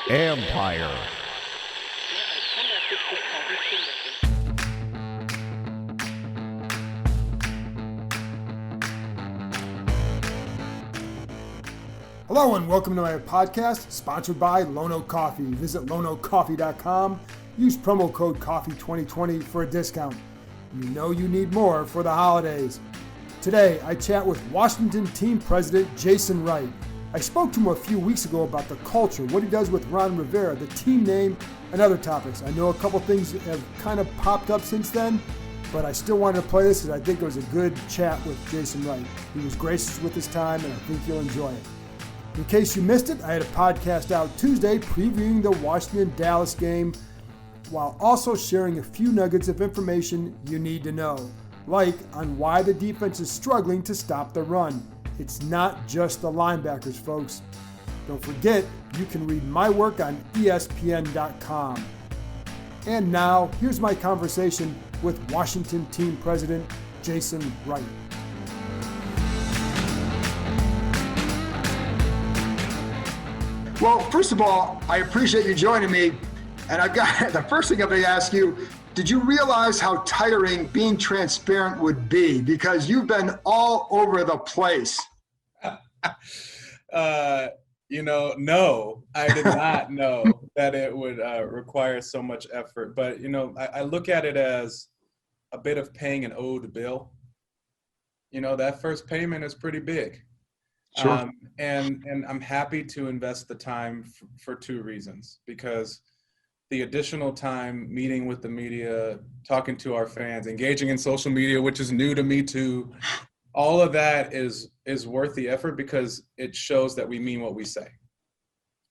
Empire. Hello and welcome to my podcast, sponsored by Lono Coffee. Visit lonocoffee.com. Use promo code COFFEE2020 for a discount. You know you need more for the holidays. Today, I chat with Washington team president Jason Wright. I spoke to him a few weeks ago about the culture, what he does with Ron Rivera, the team name, and other topics. I know a couple things have kind of popped up since then, but I still wanted to play this because I think it was a good chat with Jason Wright. He was gracious with his time, and I think you'll enjoy it. In case you missed it, I had a podcast out Tuesday previewing the Washington-Dallas game while also sharing a few nuggets of information you need to know, like on why the defense is struggling to stop the run. It's not just the linebackers, folks. Don't forget, you can read my work on ESPN.com. And now, here's my conversation with Washington team president Jason Wright. Well, first of all, I appreciate you joining me. And I've got the first thing I'm going to ask you, did you realize how tiring being transparent would be? Because you've been all over the place. No, I did not know that it would require so much effort. But, I look at it as a bit of paying an owed bill. That first payment is pretty big. Sure. And I'm happy to invest the time for two reasons. Because the additional time meeting with the media, talking to our fans, engaging in social media, which is new to me too, all of that is worth the effort because it shows that we mean what we say.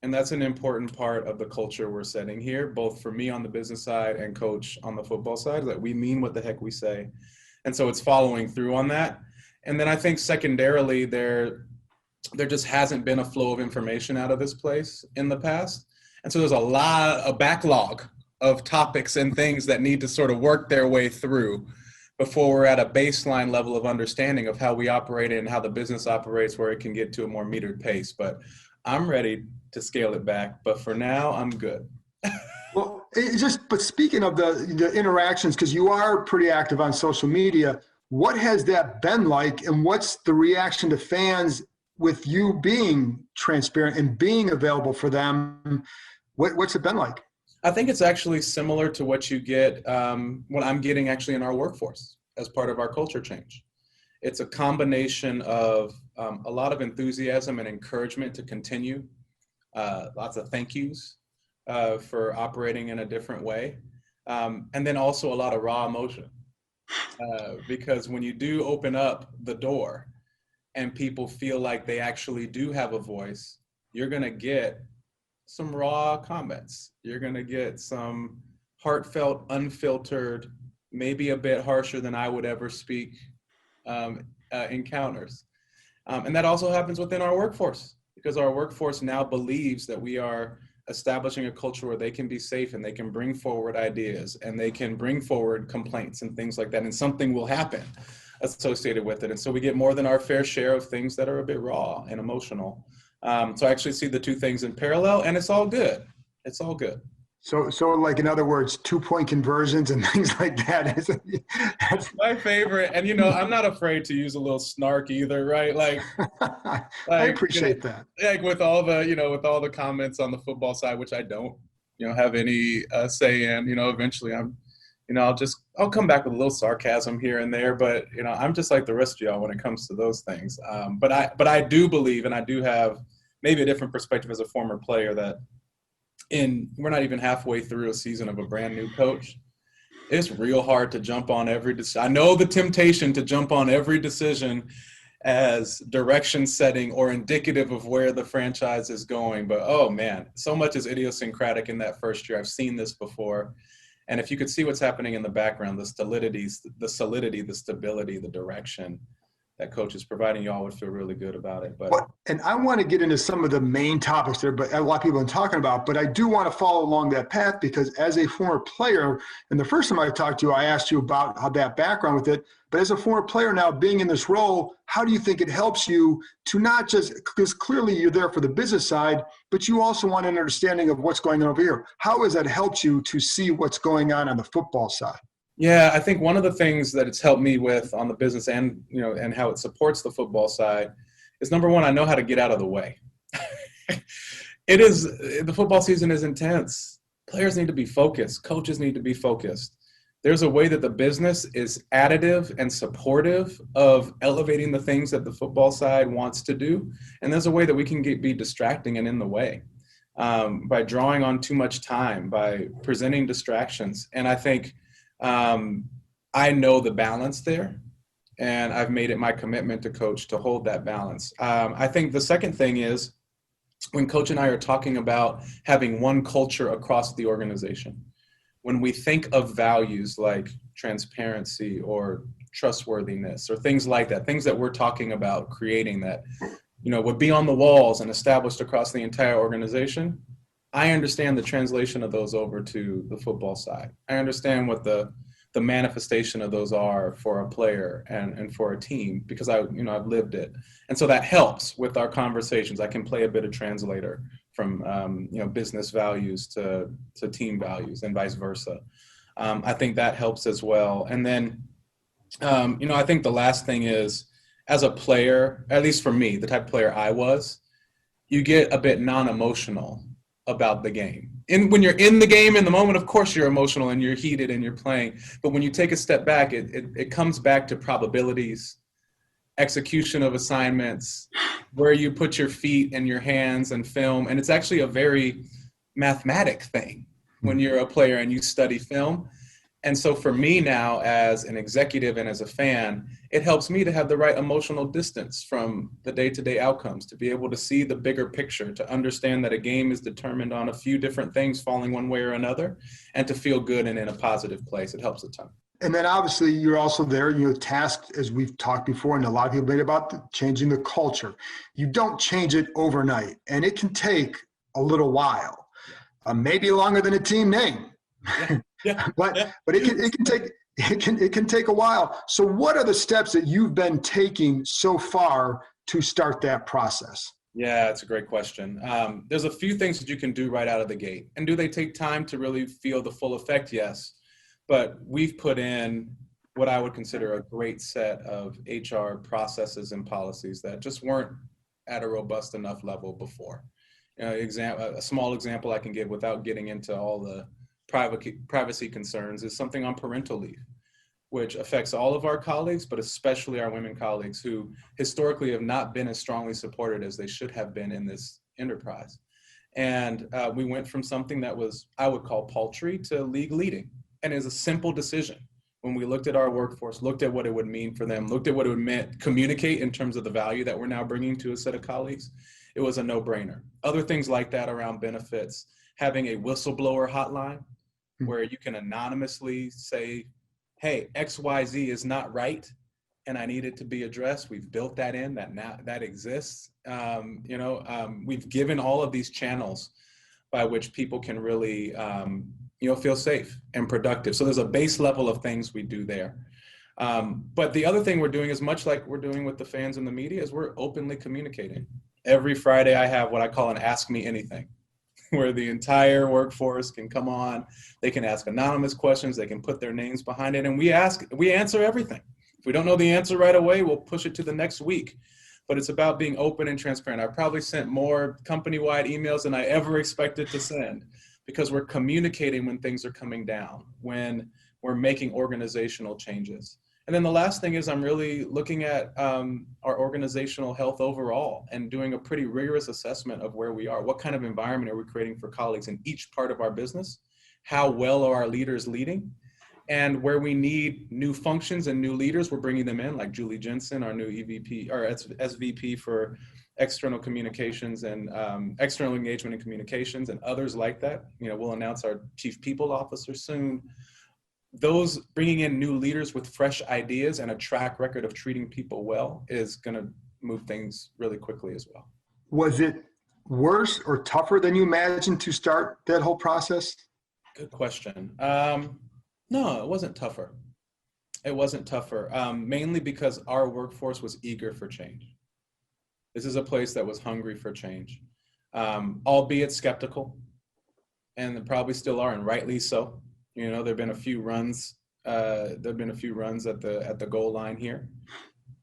And that's an important part of the culture we're setting here, both for me on the business side and coach on the football side, that we mean what the heck we say. And so it's following through on that. And then I think secondarily, there just hasn't been a flow of information out of this place in the past. And so there's a backlog of topics and things that need to sort of work their way through before we're at a baseline level of understanding of how we operate and how the business operates, where it can get to a more metered pace. But I'm ready to scale it back. But for now, I'm good. Well, but speaking of the interactions, because you are pretty active on social media, what has that been like, and what's the reaction to fans with you being transparent and being available for them? What's it been like? I think it's actually similar to what you get, what I'm getting actually in our workforce as part of our culture change. It's a combination of a lot of enthusiasm and encouragement to continue, lots of thank yous for operating in a different way, and then also a lot of raw emotion. Because when you do open up the door and people feel like they actually do have a voice, you're going to get some raw comments. You're going to get some heartfelt, unfiltered, maybe a bit harsher than I would ever speak encounters. And that also happens within our workforce, because our workforce now believes that we are establishing a culture where they can be safe and they can bring forward ideas and they can bring forward complaints and things like that, and something will happen associated with it. And so we get more than our fair share of things that are a bit raw and emotional. So I actually see the two things in parallel, and it's all good. It's all good. So like, in other words, 2-point conversions and things like that. That's my favorite. And, I'm not afraid to use a little snark either, right? Like I appreciate that. Like with all the comments on the football side, which I don't, have any say in, eventually I'll come back with a little sarcasm here and there, but, I'm just like the rest of y'all when it comes to those things. But I do believe, and I do have maybe a different perspective as a former player, that we're not even halfway through a season of a brand new coach. It's real hard to jump on every decision. I know the temptation to jump on every decision as direction setting or indicative of where the franchise is going. But, oh man, so much is idiosyncratic in that first year. I've seen this before. And if you could see what's happening in the background, the solidity, the stability, the direction, that coach is providing, y'all would feel really good about it. But and I want to get into some of the main topics there, but a lot of people have been talking about, but I do want to follow along that path because as a former player, and the first time I talked to you, I asked you about how that background with it, but as a former player now being in this role, how do you think it helps you to not just, because clearly you're there for the business side, but you also want an understanding of what's going on over here. How has that helped you to see what's going on the football side? Yeah, I think one of the things that it's helped me with on the business and, and how it supports the football side is, number one, I know how to get out of the way. The football season is intense. Players need to be focused. Coaches need to be focused. There's a way that the business is additive and supportive of elevating the things that the football side wants to do. And there's a way that we can be distracting and in the way by drawing on too much time, by presenting distractions. And I think I know the balance there, and I've made it my commitment to coach to hold that balance. I think the second thing is when Coach and I are talking about having one culture across the organization, when we think of values like transparency or trustworthiness or things like that, things that we're talking about creating that, would be on the walls and established across the entire organization, I understand the translation of those over to the football side. I understand what the manifestation of those are for a player and for a team because I've lived it. And so that helps with our conversations. I can play a bit of translator from, business values to team values and vice versa. I think that helps as well. And then, I think the last thing is, as a player, at least for me, the type of player I was, you get a bit non-emotional about the game. And when you're in the game, in the moment, of course you're emotional and you're heated and you're playing. But when you take a step back, it comes back to probabilities, execution of assignments, where you put your feet and your hands and film. And it's actually a very mathematic thing when you're a player and you study film. And so for me now, as an executive and as a fan, it helps me to have the right emotional distance from the day-to-day outcomes, to be able to see the bigger picture, to understand that a game is determined on a few different things falling one way or another, and to feel good and in a positive place. It helps a ton. And then obviously you're also there, you're tasked, as we've talked before, and a lot of people made about changing the culture. You don't change it overnight, and it can take a little while, maybe longer than a team name. Yeah. but it can take a while. So what are the steps that you've been taking so far to start that process? Yeah, it's a great question. There's a few things that you can do right out of the gate. And do they take time to really feel the full effect? Yes. But we've put in what I would consider a great set of HR processes and policies that just weren't at a robust enough level before. A small example I can give without getting into all the privacy concerns is something on parental leave, which affects all of our colleagues, but especially our women colleagues who historically have not been as strongly supported as they should have been in this enterprise. And we went from something that was, I would call paltry, to league leading. And it was a simple decision. When we looked at our workforce, looked at what it would mean for them, looked at what it would mean communicate in terms of the value that we're now bringing to a set of colleagues, it was a no-brainer. Other things like that around benefits, having a whistleblower hotline where you can anonymously say, hey, XYZ is not right, and I need it to be addressed. We've built that in, that exists. We've given all of these channels by which people can really, feel safe and productive. So there's a base level of things we do there. But the other thing we're doing is much like we're doing with the fans and the media is we're openly communicating. Every Friday I have what I call an Ask Me Anything, where the entire workforce can come on, they can ask anonymous questions, they can put their names behind it, and we answer everything. If we don't know the answer right away, we'll push it to the next week. But it's about being open and transparent. I've probably sent more company-wide emails than I ever expected to send because we're communicating when things are coming down, when we're making organizational changes. And then the last thing is I'm really looking at our organizational health overall and doing a pretty rigorous assessment of where we are. What kind of environment are we creating for colleagues in each part of our business? How well are our leaders leading? And where we need new functions and new leaders, we're bringing them in, like Julie Jensen, our new EVP or SVP for external communications and external engagement and communications, and others like that. We'll announce our chief people officer soon. those bringing in new leaders with fresh ideas and a track record of treating people well is going to move things really quickly as well. Was it worse or tougher than you imagined to start that whole process? Good question. No, it wasn't tougher. It wasn't tougher, mainly because our workforce was eager for change. This is a place that was hungry for change, albeit skeptical, and they probably still are, and rightly so. You know, there've been a few runs. There've been a few runs at the goal line here,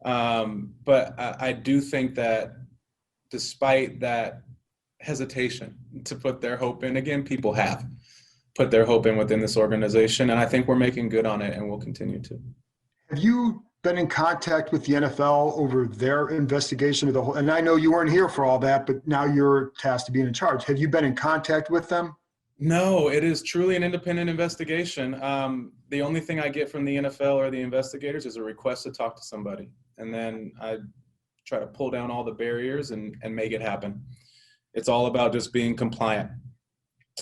but I do think that despite that hesitation to put their hope in, again, people have put their hope in within this organization, and I think we're making good on it, and we'll continue to. Have you been in contact with the NFL over their investigation of the whole? And I know you weren't here for all that, but now you're tasked to be in charge. Have you been in contact with them? No, it is truly an independent investigation. The only thing I get from the NFL or the investigators is a request to talk to somebody, and then I try to pull down all the barriers and make it happen. It's all about just being compliant.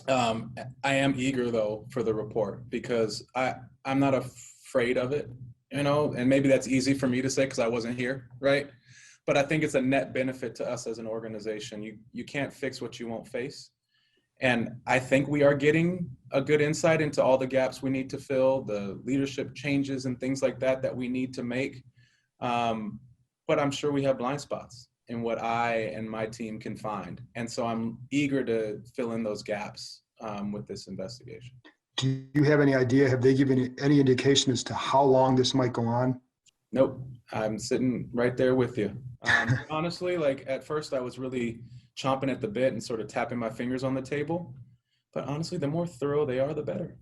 I am eager though for the report because I'm not afraid of it, you know, and maybe that's easy for me to say because I wasn't here, right? But I think it's a net benefit to us as an organization. You can't fix what you won't face. And I think we are getting a good insight into all the gaps we need to fill, the leadership changes and things like that we need to make. But I'm sure we have blind spots in what I and my team can find. And so I'm eager to fill in those gaps with this investigation. Do you have any idea, have they given any indication as to how long this might go on? Nope, I'm sitting right there with you. Honestly, like at first I was really chomping at the bit and sort of tapping my fingers on the table. But honestly, the more thorough they are, the better.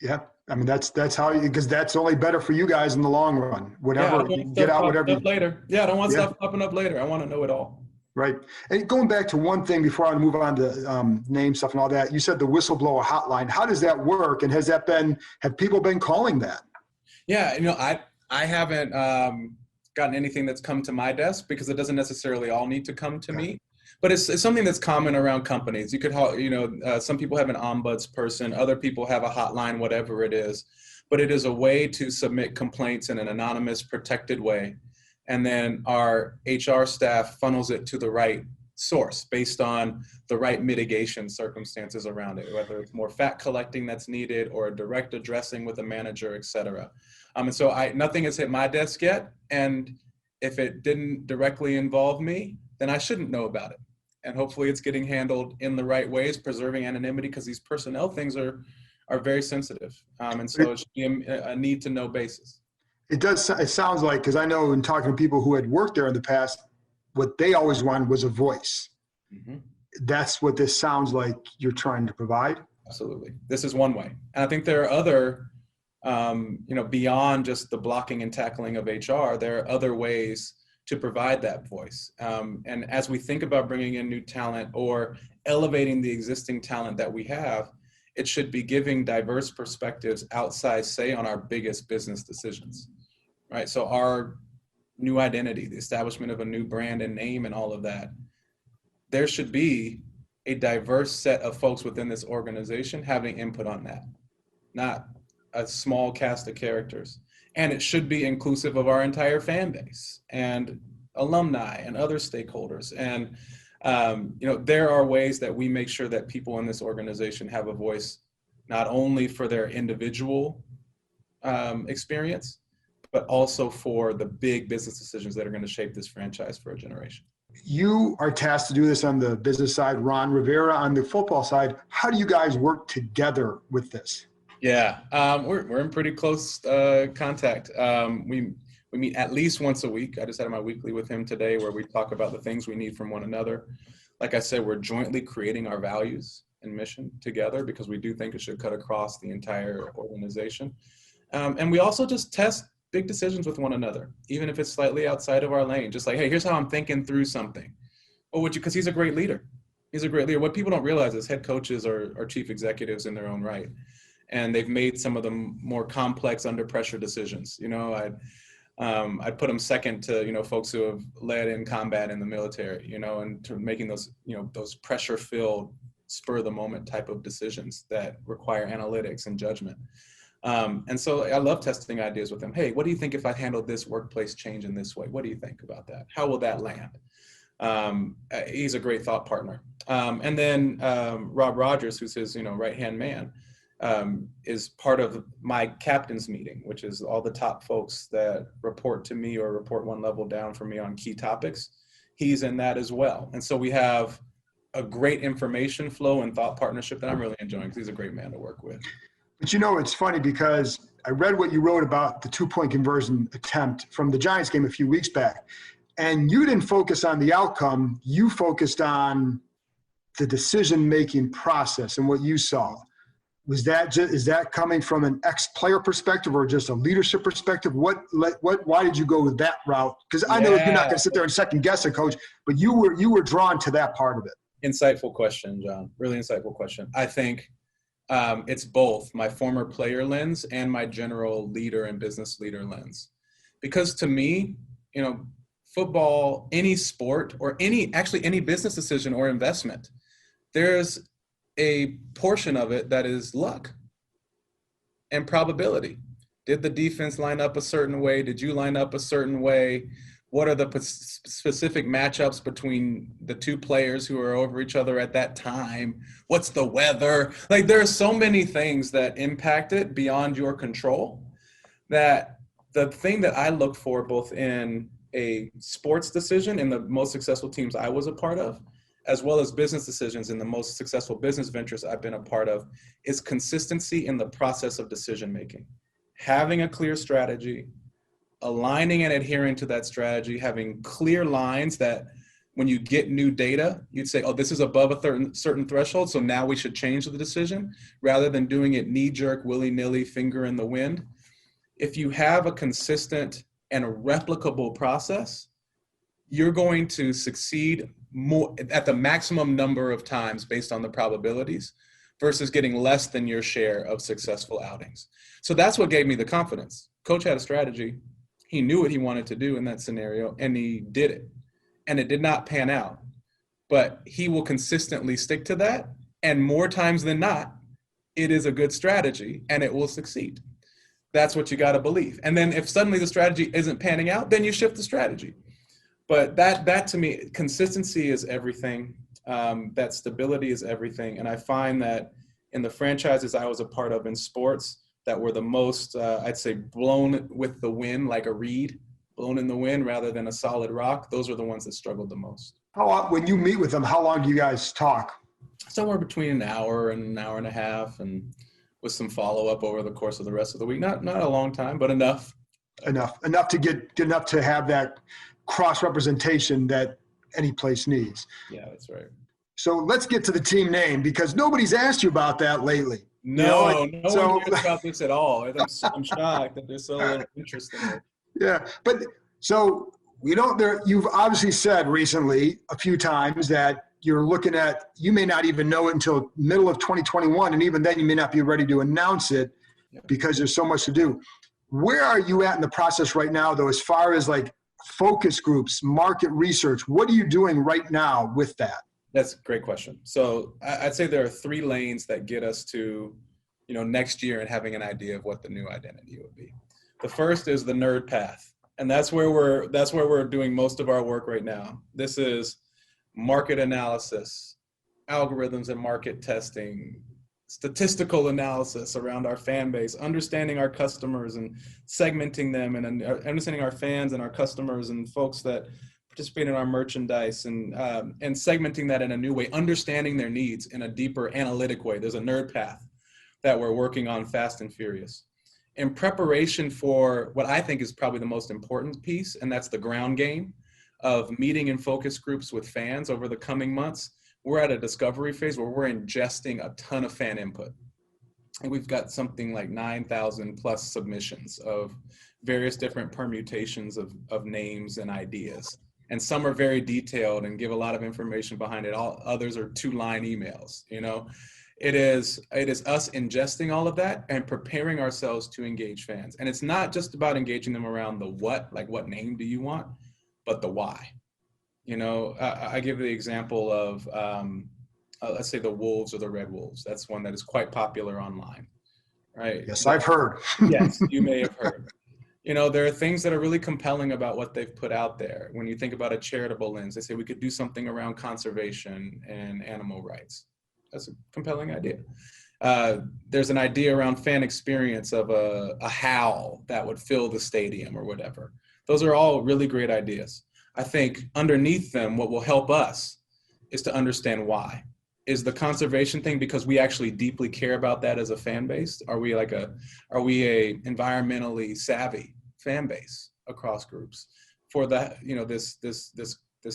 Yeah, I mean, that's how, because that's only better for you guys in the long run. Whatever, get out whatever. Later. Yeah, I don't want stuff popping up later. I want to know it all. Right. And going back to one thing before I move on to name stuff and all that, you said the whistleblower hotline. How does that work? And have people been calling that? Yeah, you know, I haven't gotten anything that's come to my desk because it doesn't necessarily all need to come to me. But it's something that's common around companies. You could, some people have an ombuds person, other people have a hotline, whatever it is. But it is a way to submit complaints in an anonymous, protected way. And then our HR staff funnels it to the right source based on the right mitigation circumstances around it, whether it's more fact collecting that's needed or a direct addressing with a manager, et cetera. And so nothing has hit my desk yet. And if it didn't directly involve me, then I shouldn't know about it. And hopefully it's getting handled in the right ways, preserving anonymity, because these personnel things are very sensitive. And so it should be a need to know basis. It sounds like, because I know in talking to people who had worked there in the past, what they always wanted was a voice. Mm-hmm. That's what this sounds like you're trying to provide. Absolutely. This is one way. And I think there are other, beyond just the blocking and tackling of HR, there are other ways to provide that voice. And as we think about bringing in new talent or elevating the existing talent that we have, it should be giving diverse perspectives outside say on our biggest business decisions, right? So our new identity, the establishment of a new brand and name and all of that, there should be a diverse set of folks within this organization having input on that, not a small cast of characters. And it should be inclusive of our entire fan base and alumni and other stakeholders. And, there are ways that we make sure that people in this organization have a voice, not only for their individual experience, but also for the big business decisions that are going to shape this franchise for a generation. You are tasked to do this on the business side, Ron Rivera on the football side. How do you guys work together with this? Yeah, we're in pretty close contact. We meet at least once a week. I just had my weekly with him today where we talk about the things we need from one another. Like I said, we're jointly creating our values and mission together because we do think it should cut across the entire organization. And we also just test big decisions with one another, even if it's slightly outside of our lane. Just like, hey, here's how I'm thinking through something. Or would you, because he's a great leader. He's a great leader. What people don't realize is head coaches are chief executives in their own right. And they've made some of the more complex under pressure decisions. I'd put them second to, folks who have led in combat in the military, and to making those, those pressure filled spur of the moment type of decisions that require analytics and judgment. And so I love testing ideas with him. Hey, what do you think if I handled this workplace change in this way? What do you think about that? How will that land? He's a great thought partner. And then Rob Rogers, who's his right-hand man, is part of my captain's meeting, which is all the top folks that report to me or report one level down from me on key topics. He's in that as well. And so we have a great information flow and thought partnership that I'm really enjoying because he's a great man to work with. But it's funny because I read what you wrote about the 2-point conversion attempt from the Giants game a few weeks back, and you didn't focus on the outcome. You focused on the decision-making process and what you saw. Is that coming from an ex-player perspective or just a leadership perspective? Why did you go with that route? Because I know you're not going to sit there and second guess a coach, but you were drawn to that part of it. Insightful question, John. Really insightful question. I think it's both my former player lens and my general leader and business leader lens. Because to me, football, any sport, or any business decision or investment, there's a portion of it that is luck and probability. Did the defense line up a certain way? Did you line up a certain way? What are the specific matchups between the two players who are over each other at that time? What's the weather? Like, there are so many things that impact it beyond your control, that the thing that I look for both in a sports decision in the most successful teams I was a part of, as well as business decisions in the most successful business ventures I've been a part of, is consistency in the process of decision-making. Having a clear strategy, aligning and adhering to that strategy, having clear lines that when you get new data, you'd say, oh, this is above a certain threshold, so now we should change the decision, rather than doing it knee-jerk, willy-nilly, finger in the wind. If you have a consistent and a replicable process, you're going to succeed more at the maximum number of times based on the probabilities versus getting less than your share of successful outings. So that's what gave me the confidence. Coach had a strategy. He knew what he wanted to do in that scenario, and he did it. And it did not pan out. But he will consistently stick to that, and more times than not, it is a good strategy, and it will succeed. That's what you got to believe. And then if suddenly the strategy isn't panning out, then you shift the strategy. But that to me, consistency is everything. That stability is everything. And I find that in the franchises I was a part of in sports that were the most, I'd say, blown with the wind, like a reed, blown in the wind rather than a solid rock, those are the ones that struggled the most. When you meet with them, how long do you guys talk? Somewhere between an hour and an hour and a half, and with some follow-up over the course of the rest of the week. Not a long time, but enough. Enough to have that cross-representation that any place needs. Yeah, that's right. So let's get to the team name, because nobody's asked you about that lately. No one cares about this at all. I'm shocked that there's so little interest in it. Yeah, but so you've obviously said recently a few times that you're looking at, you may not even know it until middle of 2021, and even then you may not be ready to announce it because there's so much to do. Where are you at in the process right now, though, as far as like focus groups, market research? What are you doing right now with that? That's a great question. So I'd say there are 3 lanes that get us to, next year and having an idea of what the new identity would be. The first is the nerd path. And that's where we're doing most of our work right now. This is market analysis, algorithms and market testing, statistical analysis around our fan base, understanding our customers and segmenting them, and understanding our fans and our customers and folks that participate in our merchandise, and segmenting that in a new way, understanding their needs in a deeper analytic way. There's a nerd path that we're working on fast and furious. In preparation for what I think is probably the most important piece, and that's the ground game of meeting in focus groups with fans over the coming months, we're at a discovery phase where we're ingesting a ton of fan input. And we've got something like 9,000 plus submissions of various different permutations of names and ideas. And some are very detailed and give a lot of information behind it. All others are 2-line emails, It is us ingesting all of that and preparing ourselves to engage fans. And it's not just about engaging them around the what, like what name do you want, but the why. I give the example of, let's say the Wolves or the Red Wolves. That's one that is quite popular online. right? Yes, I've heard. Yes, you may have heard. You know, there are things that are really compelling about what they've put out there. When you think about a charitable lens, they say we could do something around conservation and animal rights. That's a compelling idea. There's an idea around fan experience of a howl that would fill the stadium or whatever. Those are all really great ideas. I think underneath them, what will help us is to understand why. Is the conservation thing because we actually deeply care about that as a fan base? Are we a environmentally savvy fan base across groups? For the, you know, this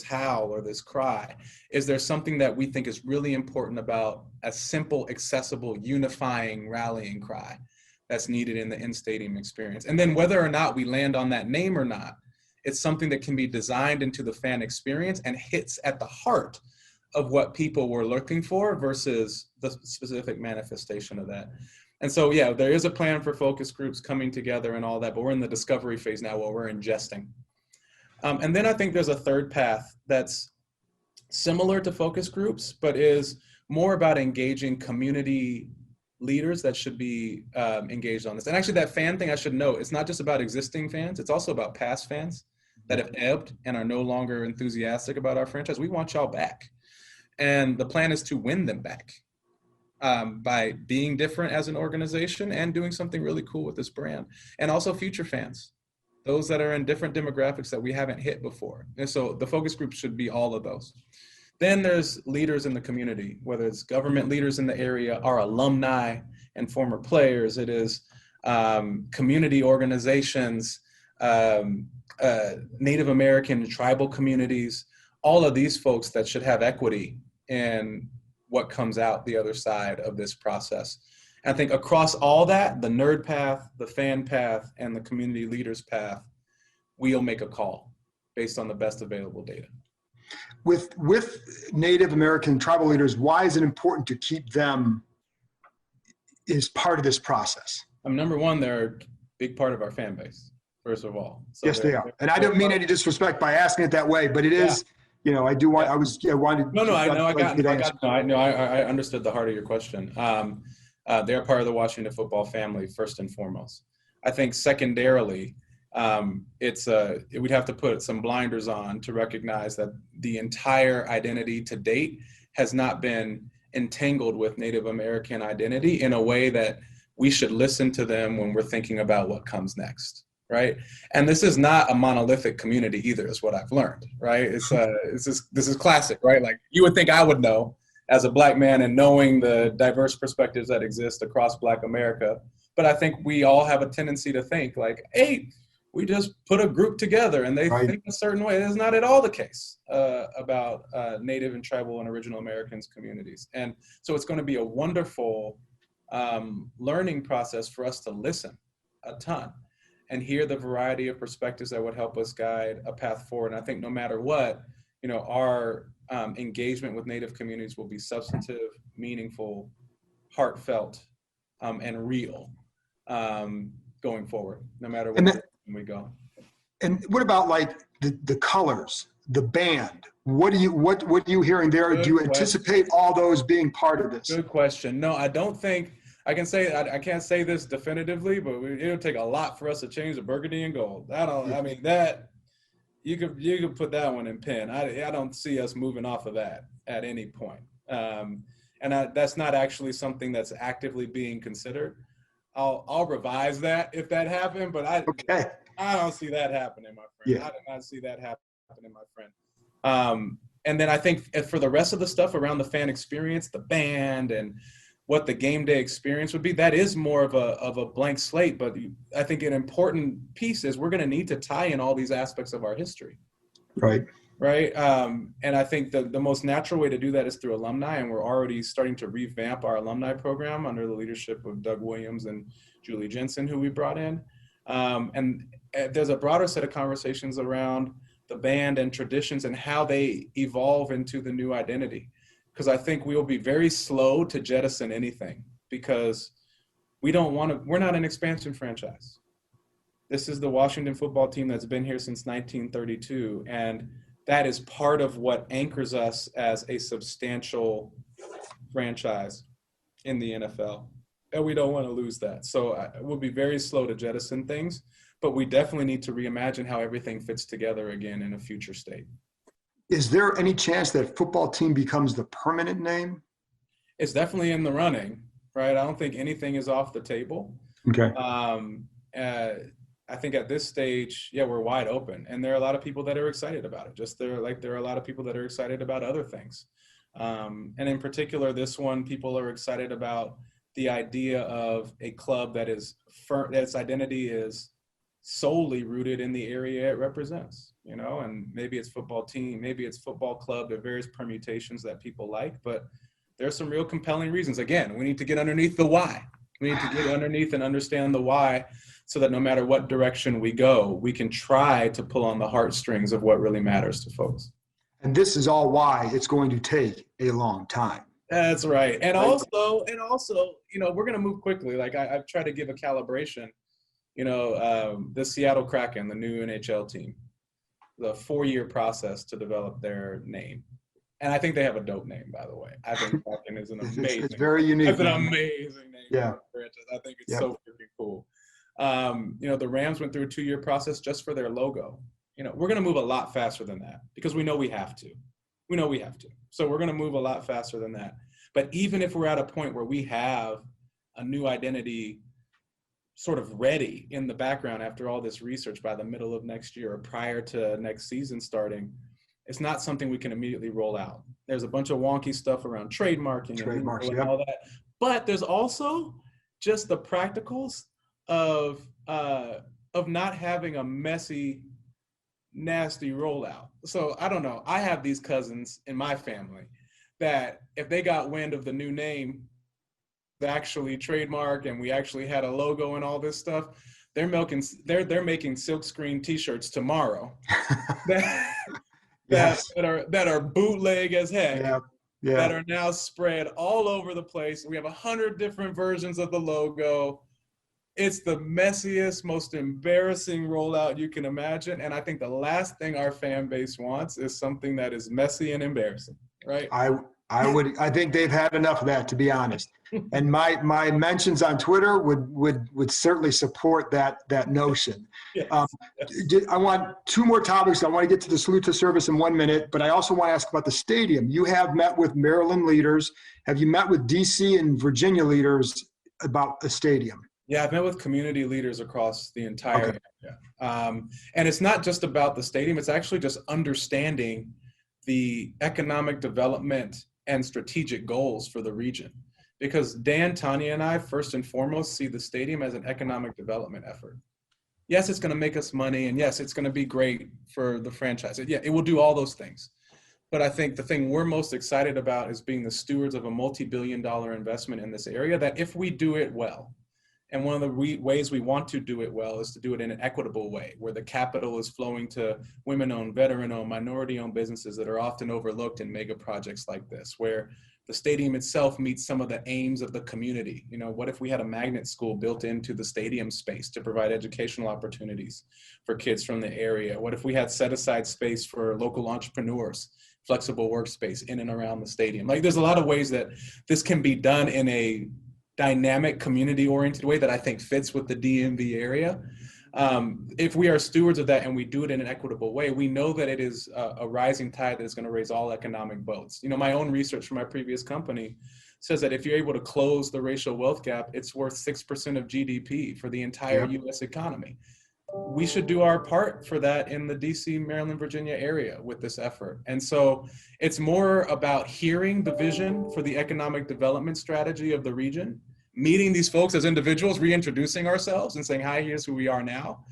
howl or this cry, is there something that we think is really important about a simple, accessible, unifying rallying cry that's needed in the in-stadium experience? And then whether or not we land on that name or not, it's something that can be designed into the fan experience and hits at the heart of what people were looking for versus the specific manifestation of that. And so, yeah, there is a plan for focus groups coming together and all that, but we're in the discovery phase now where we're ingesting. And then I think there's a third path that's similar to focus groups, but is more about engaging community leaders that should be engaged on this. And actually that fan thing, I should note, it's not just about existing fans, it's also about past fans that have ebbed and are no longer enthusiastic about our franchise. We want y'all back. And the plan is to win them back by being different as an organization and doing something really cool with this brand. And also future fans, those that are in different demographics that we haven't hit before. And so the focus group should be all of those. Then there's leaders in the community, whether it's government leaders in the area, our alumni and former players, it is community organizations, Native American and tribal communities, all of these folks that should have equity in what comes out the other side of this process. And I think across all that, the nerd path, the fan path, and the community leaders path, we'll make a call based on the best available data. With Native American tribal leaders, why is it important to keep them as part of this process? Number one, they're a big part of our fan base, first of all. So yes, they are. And I don't mean any disrespect by asking it that way, but it is, you know, I do want, I wanted. No, I understood the heart of your question. They're part of the Washington football family, first and foremost. I think secondarily, we'd have to put some blinders on to recognize that the entire identity to date has not been entangled with Native American identity in a way that we should listen to them when we're thinking about what comes next. Right. And this is not a monolithic community either, is what I've learned. Right. This is classic. Right. Like you would think I would know as a Black man and knowing the diverse perspectives that exist across Black America. But I think we all have a tendency to think like, hey, we just put a group together and they think a certain way. That's not at all the case about Native and tribal and original Americans communities. And so it's going to be a wonderful learning process for us to listen a ton and hear the variety of perspectives that would help us guide a path forward. And I think no matter what, you know, our engagement with Native communities will be substantive, meaningful, heartfelt, and real going forward, no matter where we go. And what about like the colors, the band? What are you hearing there? Good Do you question. anticipate all those being part of this? Good question. No, I don't think I can say I can't say this definitively, but it'll take a lot for us to change the burgundy and gold. I mean that you could put that one in pen. I don't see us moving off of that at any point. And that's not actually something that's actively being considered. I'll revise that if that happened, but I don't see that happening, my friend. I did not see that happening, my friend. And then I think for the rest of the stuff around the fan experience, the band and what the game day experience would be, that is more of a blank slate. But I think an important piece is we're going to need to tie in all these aspects of our history. Right. And I think the most natural way to do that is through alumni. And we're already starting to revamp our alumni program under the leadership of Doug Williams and Julie Jensen, who we brought in. And there's a broader set of conversations around the band and traditions and how they evolve into the new identity. Because I think we will be very slow to jettison anything because we're not an expansion franchise. This is the Washington football team that's been here since 1932. And that is part of what anchors us as a substantial franchise in the NFL. and we don't want to lose that. So we'll be very slow to jettison things, but we definitely need to reimagine how everything fits together again in a future state. Is there any chance that football team becomes the permanent name? It's definitely in the running, right? I don't think anything is off the table. Okay. I think at this stage, yeah, we're wide open, and there are a lot of people that are excited about it. Just there are a lot of people that are excited about other things, and in particular, this one, people are excited about the idea of a club that that its identity is solely rooted in the area it represents. And maybe it's football team, maybe it's football club. There are various permutations that people like, but there's some real compelling reasons. Again, we need to get underneath the why. We need to get underneath and understand the why, so that no matter what direction we go, we can try to pull on the heartstrings of what really matters to folks. And this is all why it's going to take a long time. That's right. And also, we're going to move quickly. Like I've tried to give a calibration, the Seattle Kraken, the new NHL team, the 4-year process to develop their name. And I think they have a dope name, by the way. I think Kraken is an amazing. It's very unique. It's an amazing name. Yeah. I think it's so freaking cool. The Rams went through a 2-year process just for their logo. We're going to move a lot faster than that because we know we have to. So we're going to move a lot faster than that. But even if we're at a point where we have a new identity sort of ready in the background after all this research by the middle of next year or prior to next season starting, it's not something we can immediately roll out. There's a bunch of wonky stuff around trademarking and all that. But there's also just the practicals of not having a messy, nasty rollout. So I don't know. I have these cousins in my family that if they got wind of the new name, actually trademark, and we actually had a logo and all this stuff, they're making silkscreen T-shirts tomorrow that are bootleg as heck. That are now spread all over the place. We have 100 different versions of the logo. It's the messiest, most embarrassing rollout you can imagine. And I think the last thing our fan base wants is something that is messy and embarrassing, right? I think they've had enough of that, to be honest. And my mentions on Twitter would certainly support that notion. Yes. I want 2 more topics. I want to get to the salute to service in 1 minute, but I also want to ask about the stadium. You have met with Maryland leaders. Have you met with DC and Virginia leaders about the stadium? Yeah, I've met with community leaders across the entire area. And it's not just about the stadium. It's actually just understanding the economic development and strategic goals for the region. Because Dan, Tanya, and I, first and foremost, see the stadium as an economic development effort. Yes, it's going to make us money, and yes, it's going to be great for the franchise. Yeah, it will do all those things. But I think the thing we're most excited about is being the stewards of a multi-billion-dollar investment in this area, that if we do it well, and one of the ways we want to do it well is to do it in an equitable way, where the capital is flowing to women-owned, veteran-owned, minority-owned businesses that are often overlooked in mega projects like this, where the stadium itself meets some of the aims of the community. What if we had a magnet school built into the stadium space to provide educational opportunities for kids from the area? What if we had set aside space for local entrepreneurs, flexible workspace in and around the stadium? Like, there's a lot of ways that this can be done in a dynamic, community-oriented way that I think fits with the DMV area. If we are stewards of that and we do it in an equitable way, we know that it is a rising tide that is going to raise all economic boats. My own research from my previous company says that if you're able to close the racial wealth gap, it's worth 6% of GDP for the entire U.S. economy. We should do our part for that in the DC, Maryland, Virginia area with this effort. And so it's more about hearing the vision for the economic development strategy of the region, meeting these folks as individuals, reintroducing ourselves and saying, hi, here's who we are now,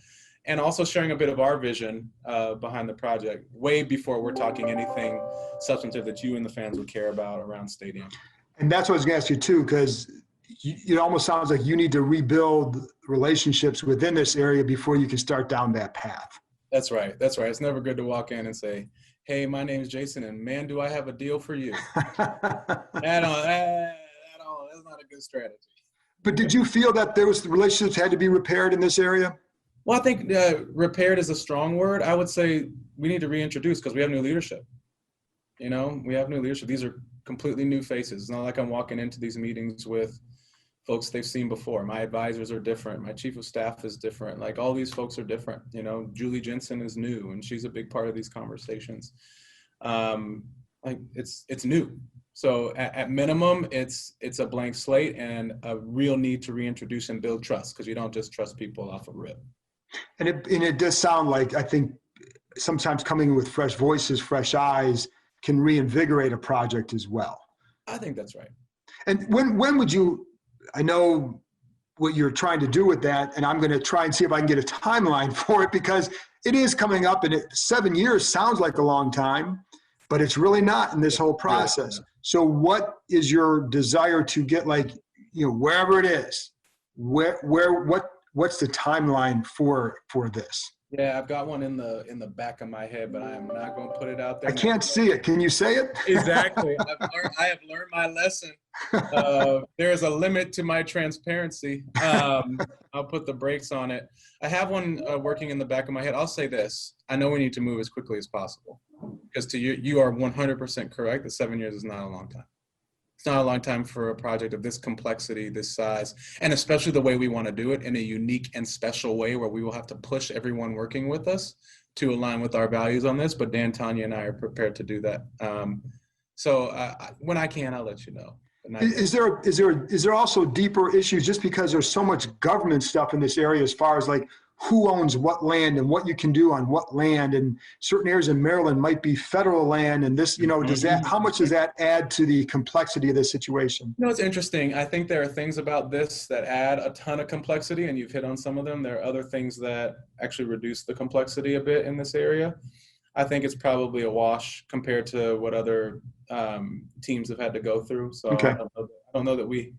and also sharing a bit of our vision behind the project way before we're talking anything substantive that you and the fans would care about around stadium. And that's what I was going to ask you too, because it almost sounds like you need to rebuild relationships within this area before you can start down that path. That's right. It's never good to walk in and say, hey, my name is Jason, and man, do I have a deal for you. That's not a good strategy. But did you feel that the relationships had to be repaired in this area? Well, I think repaired is a strong word. I would say we need to reintroduce, because we have new leadership. We have new leadership. These are completely new faces. It's not like I'm walking into these meetings with folks they've seen before. My advisors are different. My chief of staff is different. Like all these folks are different. You know, Julie Jensen is new, and she's a big part of these conversations. Like it's new. So at minimum, it's a blank slate and a real need to reintroduce and build trust, because you don't just trust people off a rip. And it does sound like, I think sometimes coming with fresh voices, fresh eyes can reinvigorate a project as well. I think that's right. And when would you, I know what you're trying to do with that, and I'm going to try and see if I can get a timeline for it, because it is coming up, and 7 years sounds like a long time, but it's really not in this whole process. So what is your desire to get, like, you know, wherever it is, what's the timeline for this? Yeah, I've got one in the back of my head, but I am not going to put it out there. I can't see it. Can you say it? Exactly. I have learned my lesson. There is a limit to my transparency. I'll put the brakes on it. I have one working in the back of my head. I'll say this. I know we need to move as quickly as possible, because you are 100% correct that 7 years is not a long time. It's not a long time for a project of this complexity, this size, and especially the way we want to do it, in a unique and special way where we will have to push everyone working with us to align with our values on this. But Dan, Tanya, and I are prepared to do that. When I can, I'll let you know. Is there also deeper issues, just because there's so much government stuff in this area, as far as like who owns what land and what you can do on what land, and certain areas in Maryland might be federal land, and this, you know, how much does that add to the complexity of this situation? You know, it's interesting. I think there are things about this that add a ton of complexity, and you've hit on some of them. There are other things that actually reduce the complexity a bit in this area. I think it's probably a wash compared to what other teams have had to go through. So okay. I don't know that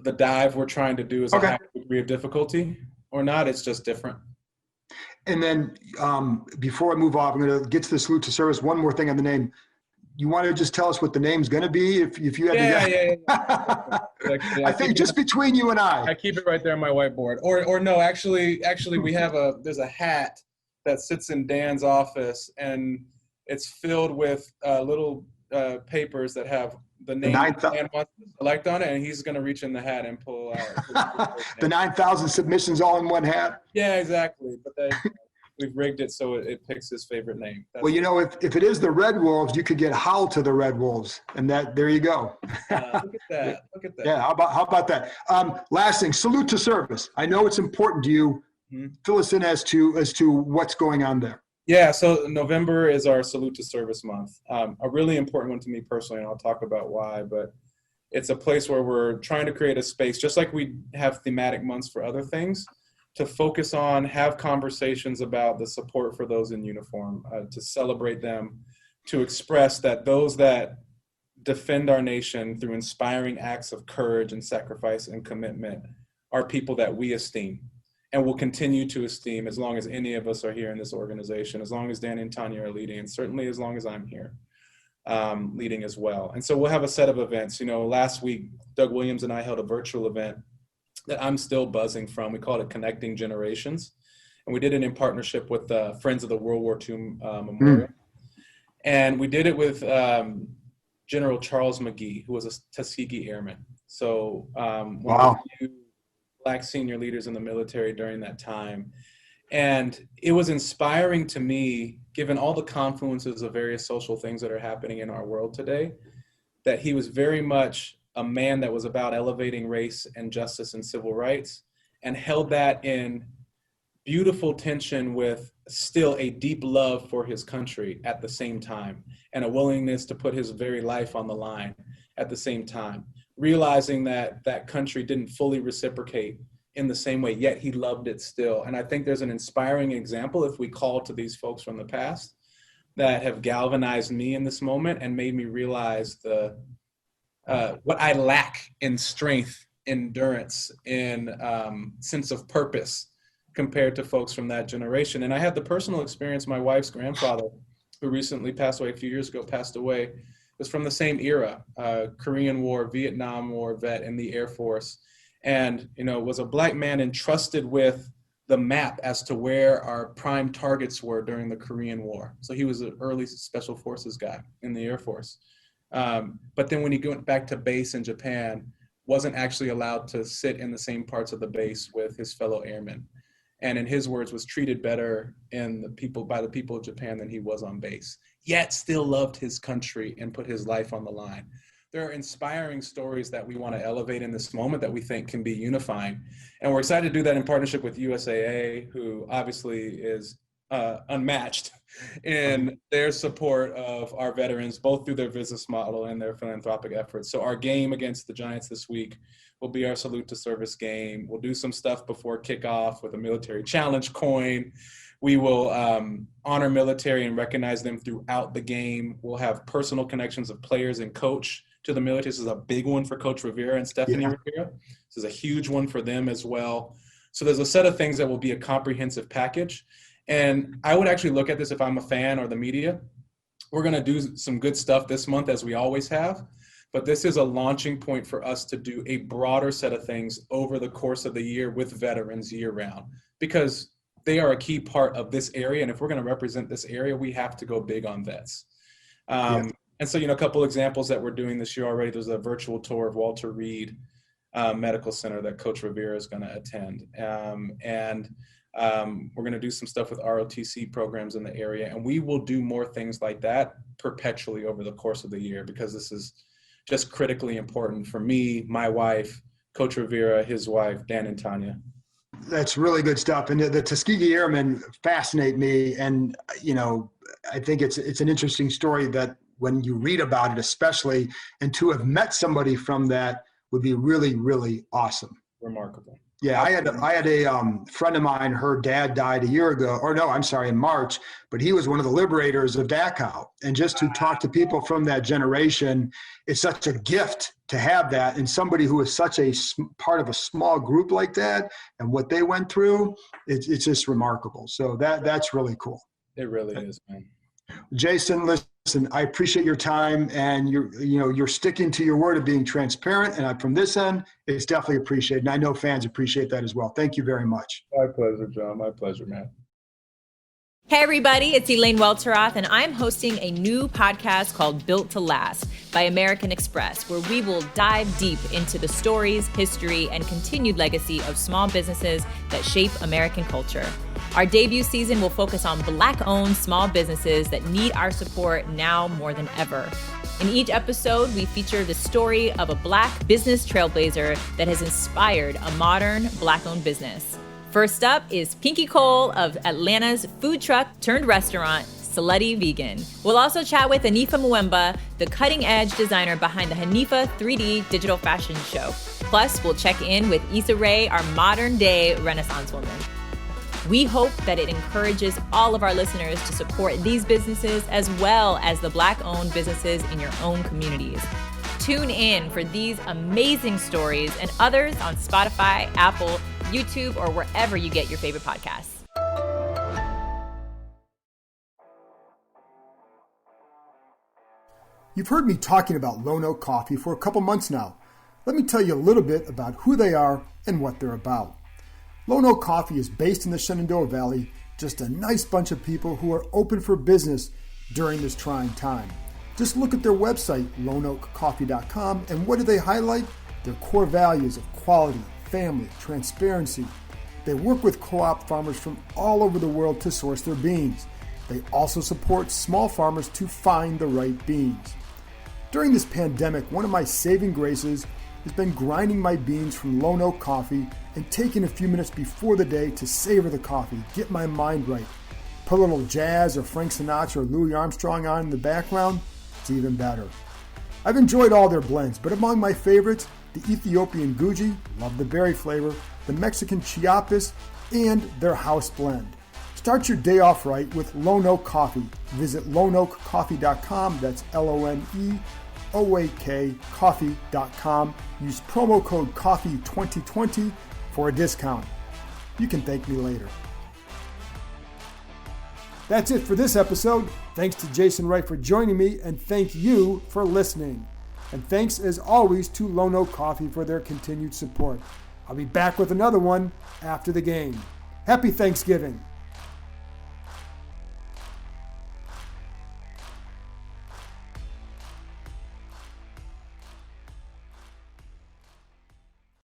the dive we're trying to do is a high degree of difficulty or not. It's just different. And then before I move off, I'm going to get to the salute to service. One more thing on the name. You want to just tell us what the name's going to be if you had to guess? Yeah. I think just between you and I keep it right there on my whiteboard. Or no, actually we have there's a hat that sits in Dan's office, and it's filled with little papers that have the name Dan wants to select on it, and he's going to reach in the hat and pull out the 9,000 submissions all in one hat. Yeah, exactly. But then we've rigged it so it picks his favorite name. Well, you know, if it is the Red Wolves, you could get Howl to the Red Wolves, and there you go. Look at that. Look at that. Yeah. How about that? Last thing, salute to service. I know it's important to you. Mm-hmm. Fill us in as to what's going on there. Yeah, so November is our Salute to Service month. A really important one to me personally, and I'll talk about why, but it's a place where we're trying to create a space, just like we have thematic months for other things, to focus on, have conversations about the support for those in uniform, to celebrate them, to express that those that defend our nation through inspiring acts of courage and sacrifice and commitment are people that we esteem. And will continue to esteem as long as any of us are here in this organization, as long as Dan and Tanya are leading, and certainly as long as I'm here leading as well. And so we'll have a set of events. You know, last week, Doug Williams and I held a virtual event that I'm still buzzing from. We called it Connecting Generations. And we did it in partnership with Friends of the World War II Memorial. And we did it with General Charles McGee, who was a Tuskegee Airman. So one of the Black senior leaders in the military during that time. And it was inspiring to me, given all the confluences of various social things that are happening in our world today, that he was very much a man that was about elevating race and justice and civil rights, and held that in beautiful tension with still a deep love for his country at the same time, and a willingness to put his very life on the line at the same time, realizing that that country didn't fully reciprocate in the same way, yet he loved it still. And I think there's an inspiring example, if we call to these folks from the past, that have galvanized me in this moment and made me realize what I lack in strength, endurance, in sense of purpose compared to folks from that generation. And I had the personal experience, my wife's grandfather, who recently passed away a few years ago, passed away, was from the same era, Korean War, Vietnam War vet in the Air Force, and was a Black man entrusted with the map as to where our prime targets were during the Korean War. So he was an early special forces guy in the Air Force. But then when he went back to base in Japan, wasn't actually allowed to sit in the same parts of the base with his fellow airmen. And in his words, was treated better by the people of Japan than he was on base, yet still loved his country and put his life on the line. There are inspiring stories that we want to elevate in this moment that we think can be unifying. And we're excited to do that in partnership with USAA, who obviously is unmatched in their support of our veterans, both through their business model and their philanthropic efforts. So our game against the Giants this week will be our salute to service game. We'll do some stuff before kickoff with a military challenge coin. We will honor military and recognize them throughout the game. We'll have personal connections of players and coach to the military. This is a big one for Coach Rivera and Stephanie Rivera. This is a huge one for them as well. So there's a set of things that will be a comprehensive package. And I would actually look at this if I'm a fan or the media. We're going to do some good stuff this month, as we always have. But this is a launching point for us to do a broader set of things over the course of the year with veterans year round, because they are a key part of this area. And if we're going to represent this area, we have to go big on vets. And so, a couple examples that we're doing this year already. There's a virtual tour of Walter Reed Medical Center that Coach Rivera is going to attend. We're going to do some stuff with ROTC programs in the area. And we will do more things like that perpetually over the course of the year, because this is just critically important for me, my wife, Coach Rivera, his wife, Dan and Tanya. That's really good stuff. And the Tuskegee Airmen fascinate me. And, I think it's an interesting story that when you read about it, especially, and to have met somebody from that would be really, really awesome. Remarkable. Yeah, I had a friend of mine, her dad died in March, but he was one of the liberators of Dachau. And just to talk to people from that generation, it's such a gift to have that. And somebody who is such a part of a small group like that and what they went through, it's just remarkable. So that's really cool. It really is, man. Jason, listen, I appreciate your time, and you're sticking to your word of being transparent. And from this end, it's definitely appreciated. And I know fans appreciate that as well. Thank you very much. My pleasure, John. My pleasure, man. Hey everybody, it's Elaine Welteroth, and I'm hosting a new podcast called Built to Last by American Express, where we will dive deep into the stories, history, and continued legacy of small businesses that shape American culture. Our debut season will focus on Black-owned small businesses that need our support now more than ever. In each episode, we feature the story of a Black business trailblazer that has inspired a modern Black-owned business. First up is Pinky Cole of Atlanta's food truck turned restaurant, Slutty Vegan. We'll also chat with Hanifa Mwemba, the cutting-edge designer behind the Hanifa 3D digital fashion show. Plus, we'll check in with Issa Rae, our modern-day Renaissance woman. We hope that it encourages all of our listeners to support these businesses as well as the Black-owned businesses in your own communities. Tune in for these amazing stories and others on Spotify, Apple, YouTube, or wherever you get your favorite podcasts. You've heard me talking about Lone Oak Coffee for a couple months now. Let me tell you a little bit about who they are and what they're about. Lone Oak Coffee is based in the Shenandoah Valley, just a nice bunch of people who are open for business during this trying time. Just look at their website, loneoakcoffee.com, and what do they highlight? Their core values of quality, family, transparency. They work with co-op farmers from all over the world to source their beans. They also support small farmers to find the right beans. During this pandemic, one of my saving graces has been grinding my beans from Lone Oak Coffee and taking a few minutes before the day to savor the coffee, get my mind right. Put a little jazz or Frank Sinatra or Louis Armstrong on in the background, it's even better. I've enjoyed all their blends, but among my favorites, the Ethiopian Guji, love the berry flavor, the Mexican Chiapas, and their house blend. Start your day off right with Lone Oak Coffee. Visit loneoakcoffee.com, that's LONEOAK coffee.com. Use promo code COFFEE2020 for a discount. You can thank me later. That's it for this episode. Thanks to Jason Wright for joining me, and thank you for listening. And thanks as always to Lone Oak Coffee for their continued support. I'll be back with another one after the game. Happy Thanksgiving.